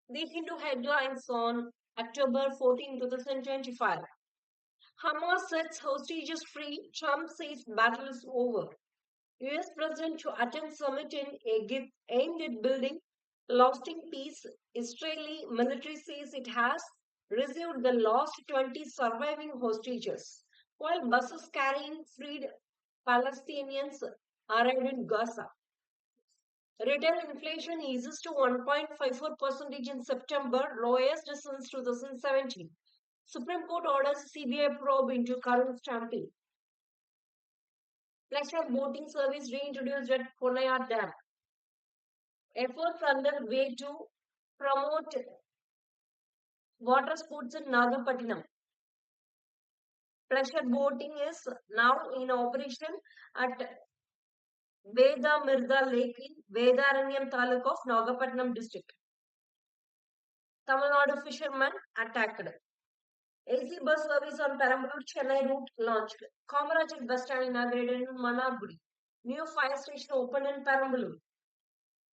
The Hindu headlines on October 14, 2025. Hamas sets hostages free. Trump says battle is over. US President to attend summit in Egypt aimed at building lasting peace. Israeli military says it has received the last 20 surviving hostages, while buses carrying freed Palestinians arrived in Gaza. Retail inflation eases to 1.54% in September, lowest since 2017. Supreme Court orders CBI probe into current stampede. Flex-Track boating service reintroduced at Ponayar Dam. Efforts underway to promote water sports in Nagapattinam. Pleasure boating is now in operation at Vedamirda Lake in Vedaranyam Taluk of Nagapattinam district. Tamil Nadu fishermen attacked. AC bus service on Perambalur Chennai route launched. Kamarajit bus stand inaugurated in Managuri. New fire station opened in Perambalur.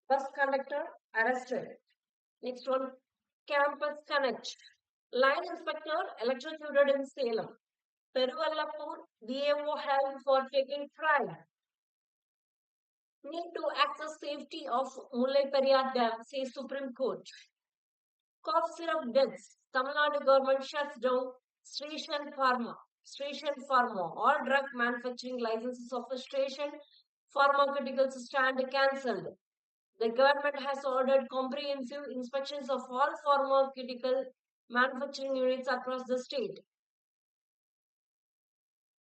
Bus conductor arrested. Next one, Campus Connect. Line inspector electrocuted in Salem. Peruvallapur VAO held for taking trial. Need to access safety of Mullai Periyar Dam, says Supreme Court. Cough syrup deaths. Tamil Nadu government shuts down Station Pharma. Station Pharma. All drug manufacturing licenses of the Station Pharmaceuticals stand cancelled. The government has ordered comprehensive inspections of all pharmaceutical manufacturing units across the state.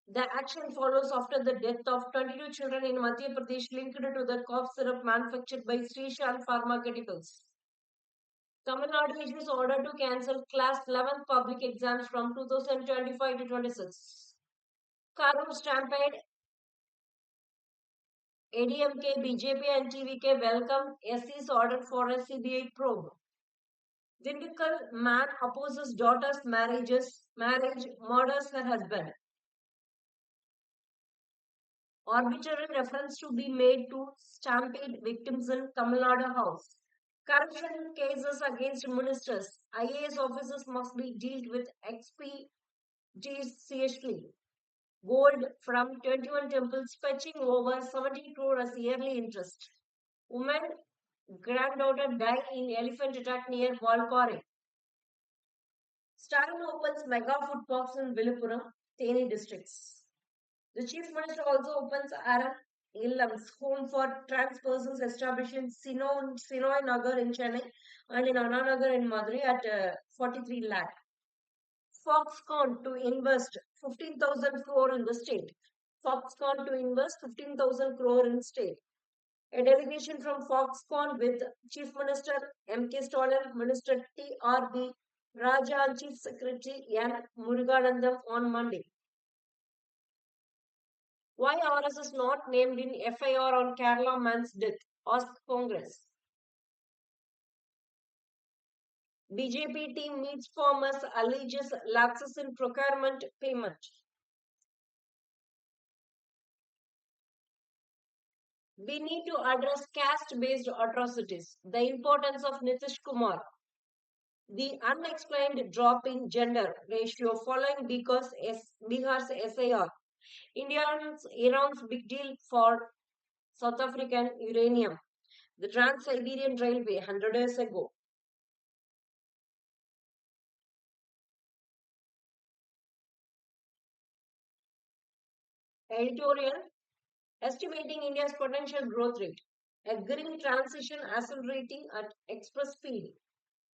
The action follows after the death of 22 children in Madhya Pradesh linked to the cough syrup manufactured by Srishan Pharmaceuticals. Tamil Nadu issues order to cancel class 11 public exams from 2025 to 26. Karur stampede, ADMK, BJP and TVK welcome SC's order for a CBI probe. Dindigul man opposes daughter's marriage, murders her husband. Arbitrary reference to be made to stampede victims in Tamil Nadu House. Corruption cases against ministers. IAS officers must be dealt with expeditiously. Gold from 21 temples fetching over 70 crore as yearly interest. Woman granddaughter died in elephant attack near Valpare. Stalin opens mega food parks in Villupuram, Theni districts. The Chief Minister also opens Aram Illams, home for trans persons established in Sinoy Nagar in Chennai and in Anna Nagar in Madurai at 43 lakh. Foxconn to invest 15,000 crore in the state. Foxconn to invest 15,000 crore in state. A delegation from Foxconn with Chief Minister M.K. Stalin, Minister T.R.B. Raja and Chief Secretary N. Muruganandam on Monday. Why RS is not named in FIR on Kerala man's death? Asked Congress. BJP team meets farmers, alleges lapses in procurement payment. We need to address caste-based atrocities. The importance of Nitish Kumar. The unexplained drop in gender ratio following Bihar's SIR. Iran's big deal for South African uranium. The Trans-Siberian Railway 100 years ago. Editorial estimating India's potential growth rate. A green transition accelerating at express speed.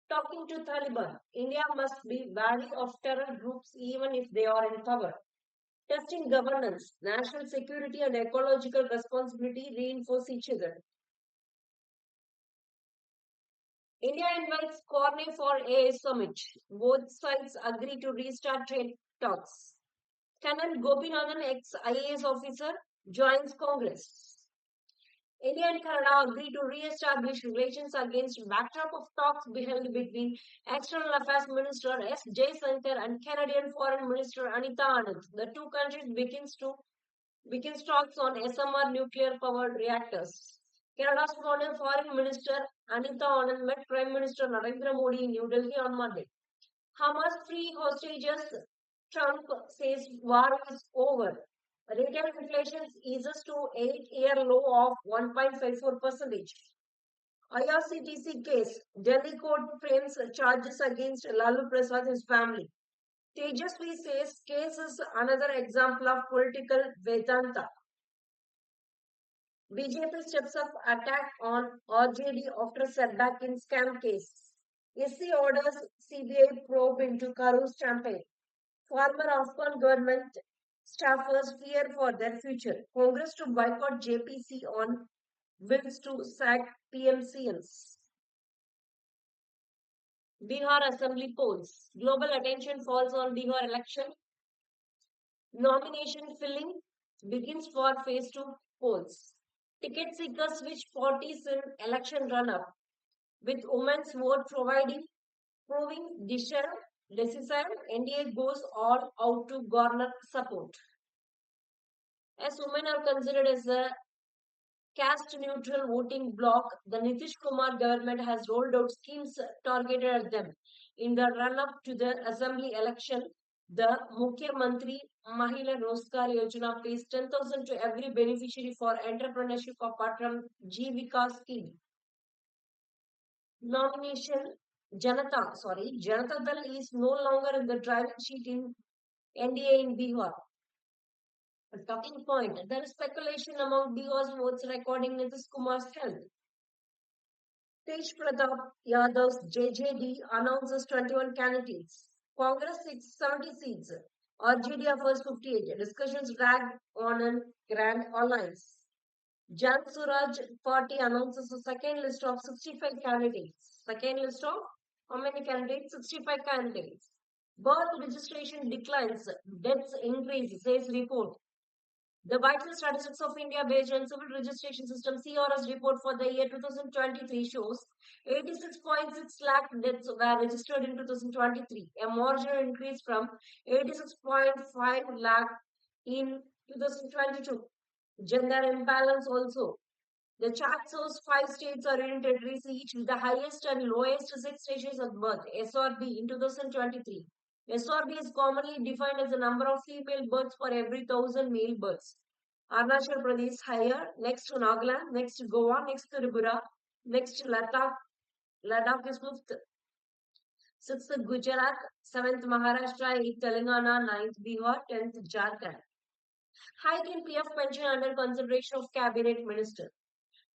Talking to Taliban, India must be wary of terror groups even if they are in power. Testing governance, national security and ecological responsibility reinforce each other. India invites Corney for a summit. Both sides agree to restart trade talks. Kanan Gopinathan, ex-IAS officer, joins Congress. India and Canada agree to re-establish relations against backdrop of talks held between External Affairs Minister S. Jaishankar and Canadian Foreign Minister Anita Anand. The two countries begins talks on SMR nuclear-powered reactors. Canada's Foreign Minister Anita Anand met Prime Minister Narendra Modi in New Delhi on Monday. Hamas free hostages. Trump says war is over. Retail inflation eases to 8-year low of 1.54%. IRCTC case. Delhi court frames charges against Lalu Prasad and his family. Tejasvi says case is another example of political Vedanta. BJP steps up attack on RJD after setback in scam case. SC orders CBI probe into Karu's campaign. Former Afghan government staffers fear for their future. Congress to boycott JPC on bills to sack PMCs. Bihar Assembly polls. Global attention falls on Bihar election. Nomination filling begins for phase 2 polls. Ticket seekers switch parties in election run-up, with women's vote proving decisive. NDA goes all out to garner support. As women are considered as a caste-neutral voting bloc, the Nitish Kumar government has rolled out schemes targeted at them. In the run-up to the assembly election, the Mukhyamantri Mahila Roskar Yojana pays 10,000 to every beneficiary for entrepreneurship apart from Jivika scheme. Nomination Janata Dal is no longer in the driving seat in NDA in Bihar. A talking point. There is speculation among Bihar's votes recording Nitish Kumar's health. Tej Pratap Yadav's JJD announces 21 candidates. Congress 670 seats. RJD offers 58. Discussions drag on a grand alliance. Jan Suraj party announces a second list of 65 candidates. Second list of how many candidates? 65 candidates. Birth registration declines, deaths increase, says report. The Vital Statistics of India based on Civil Registration System CRS report for the year 2023 shows 86.6 lakh deaths were registered in 2023, a marginal increase from 86.5 lakh in 2022. Gender imbalance also. The chart shows 5 states or union territories each with the highest and lowest sex ratios at birth, SRB, in 2023. SRB is commonly defined as the number of female births for every 1,000 male births. Arunachal Pradesh higher, next Nagaland, next Goa, next Tripura, next Ladakh. Ladakh is fifth. Sixth Gujarat, seventh Maharashtra, eighth Telangana, ninth Bihar, 10th Jharkhand. Hike in PF pension under consideration of cabinet minister.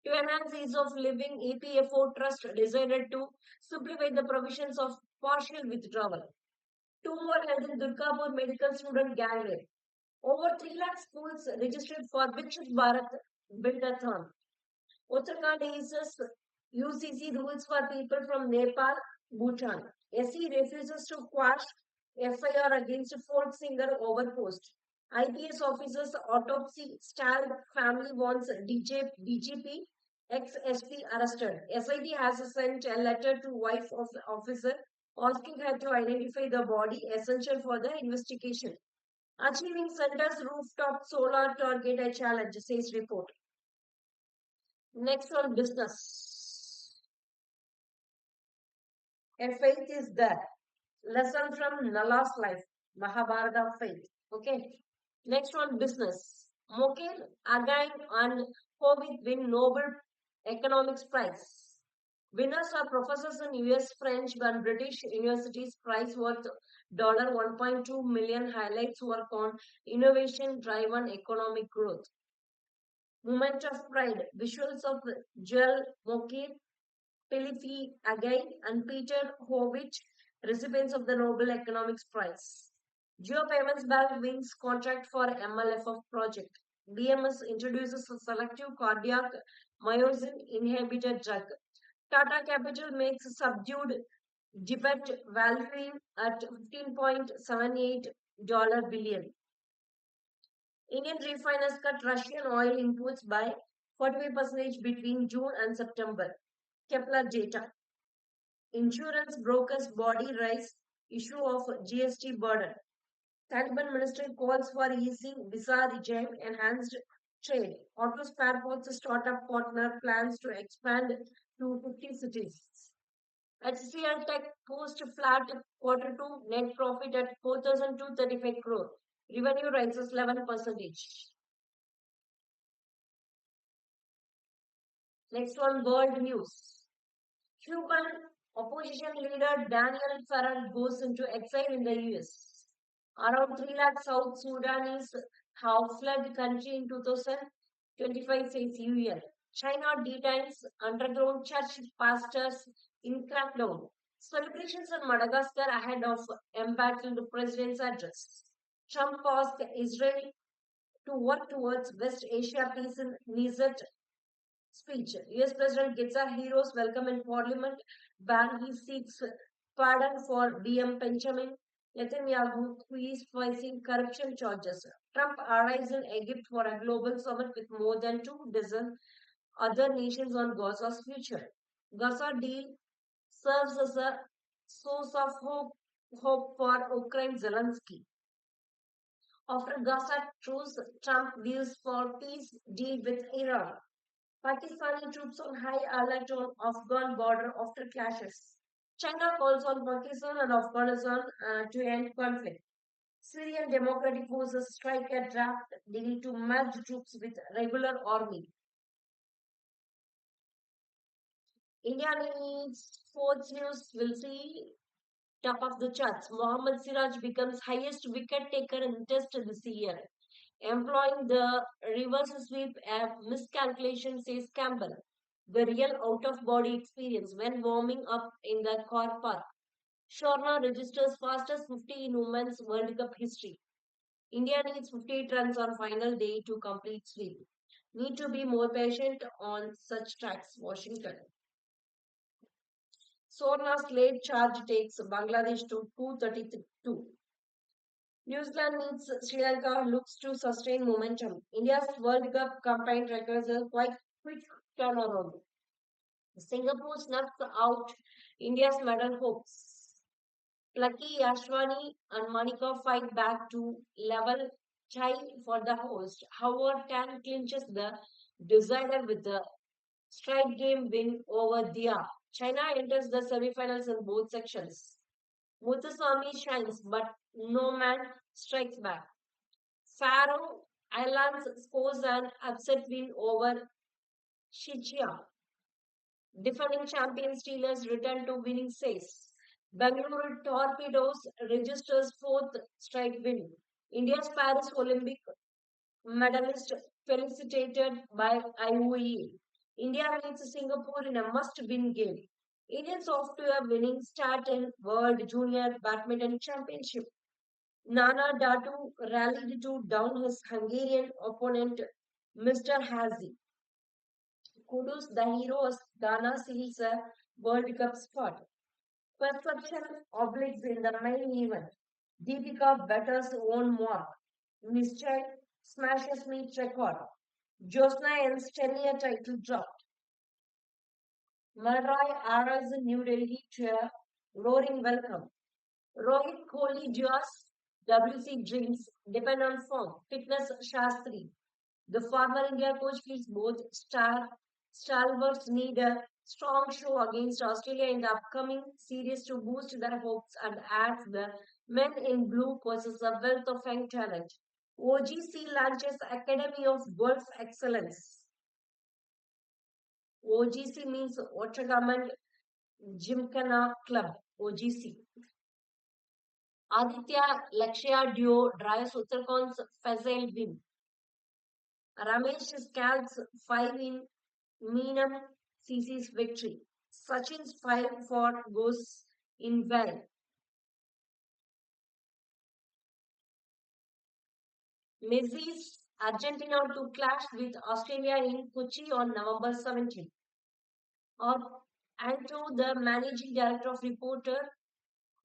To enhance ease of living, EPFO Trust decided to simplify the provisions of partial withdrawal. 2 more held in Durgapur medical student gang rape. Over 3 lakh schools registered for Vikshit Bharat Buildathon. Uttarakhand eases UCC rules for people from Nepal, Bhutan. SE refuses to quash FIR against folk singer over post. IPS officers autopsy stalled, family wants DGP ex-SP arrested. SIT has sent a letter to wife of officer asking her to identify the body essential for the investigation. Achieving center's rooftop solar target a challenge, says report. Next one, business. A faith is there. Lesson from Nala's life, Mahabharata faith. Okay. Next one, business. Mokir, Again, and Hovit win Nobel Economics Prize. Winners are professors in US, French, and British universities. Prize worth $1.2 million highlights work on innovation-driven economic growth. Moment of pride. Visuals of Joel Mokir, Philippe Again, and Peter Hovich, recipients of the Nobel Economics Prize. Geo Payments Bank wins contract for MLFF project. BMS introduces a selective cardiac myosin inhibitor drug. Tata Capital makes subdued debit valuing at $15.78 billion. Indian refiners cut Russian oil imports by 45% between June and September. Kepler data. Insurance brokers body rise issue of GST burden. Taliban ministry calls for easing visa regime, enhanced trade. Auto spare parts startup partner plans to expand to 50 cities. HCL Tech post flat quarter two net profit at 4,235 crore. Revenue rises 11%. Next one, world news. Cuban opposition leader Daniel Farrell goes into exile in the US. Around 3 lakh South Sudanese have fled country in 2025, says UN. China detains underground church pastors in crackdown. Celebrations in Madagascar ahead of embattled president's address. Trump asked Israel to work towards West Asia peace in Niger speech. US President gets a hero's welcome in Parliament. Ban he seeks pardon for BM Benjamin Netanyahu, who is facing corruption charges. Trump arrives in Egypt for a global summit with more than 2 dozen other nations on Gaza's future. Gaza deal serves as a source of hope for Ukraine Zelensky. After Gaza truce, Trump views for peace deal with Iran. Pakistani troops on high alert on Afghan border after clashes. China calls on Pakistan and Afghanistan to end conflict. Syrian Democratic Forces strike a draft deal to merge troops with regular army. India needs sports news will see top of the charts. Mohammad Siraj becomes highest wicket taker in Test this year. Employing the reverse sweep miscalculation, says Campbell. The real out of body experience when warming up in the car park. Sharma registers fastest 50 in Women's World Cup history. India needs 58 runs on final day to complete sweep. Need to be more on such tracks, Washington. Sorna's late charge takes Bangladesh to 232. New Zealand needs Sri Lanka looks to sustain momentum. India's World Cup campaign records a quite quick turnaround. Singapore snuffs out India's medal hopes. Lucky Ashwani and Manika fight back to level tie for the host. Howard Tan clinches the decider with the straight game win over Dia. China enters the semifinals in both sections. Muthuswamy shines, but no man strikes back. Faroe Islands scores an upset win over Shichia. Defending champion Steelers return to winning says. Bangalore Torpedoes registers fourth straight win. India's Paris Olympic medalist felicitated by IOE. India meets Singapore in a must-win game. Indians off to a winning start in World Junior Badminton Championship. Nana Datu rallied to down his Hungarian opponent, Mr. Hazy. Kudus, the hero of Ghana seals a World Cup spot. Perception obliques in the main event. Deepika betters own mark. Nischay smashes meet record. Josna ends 10-year title drop. Malroy arrives in New Delhi to a roaring welcome. Rohit Kohli Joss WC dreams depend on form. Fitness Shastri. The former India coach feels both stalwarts need a strong show against Australia in the upcoming series to boost their hopes and adds the men in blue possess a wealth of young talent. OGC launches Academy of Golf Excellence. OGC means Ottagamand Gymkhana Club. OGC. Aditya Lakshya duo drives Uttarakhond's Faisal win. Ramesh scalps 5 in Meenam CC's victory. Sachin's 5 for goes in well. Messi's Argentina to clash with Australia in Kochi on November 17. Anto, the managing director of Reporter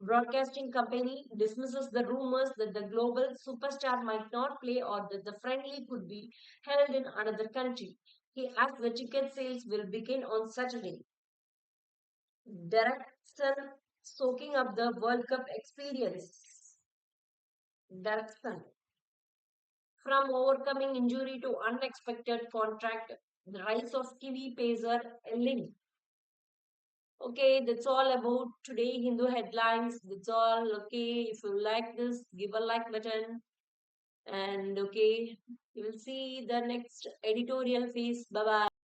Broadcasting Company, dismisses the rumors that the global superstar might not play or that the friendly could be held in another country. He adds the ticket sales will begin on Saturday. Direction soaking up the World Cup experience. Direction. From overcoming injury to unexpected contract, the rise of Kiwi pacer Link. Okay, that's all about today Hindu headlines. That's all. Okay, if you like this, give a like button. And okay, you will see the next editorial phase. Bye bye.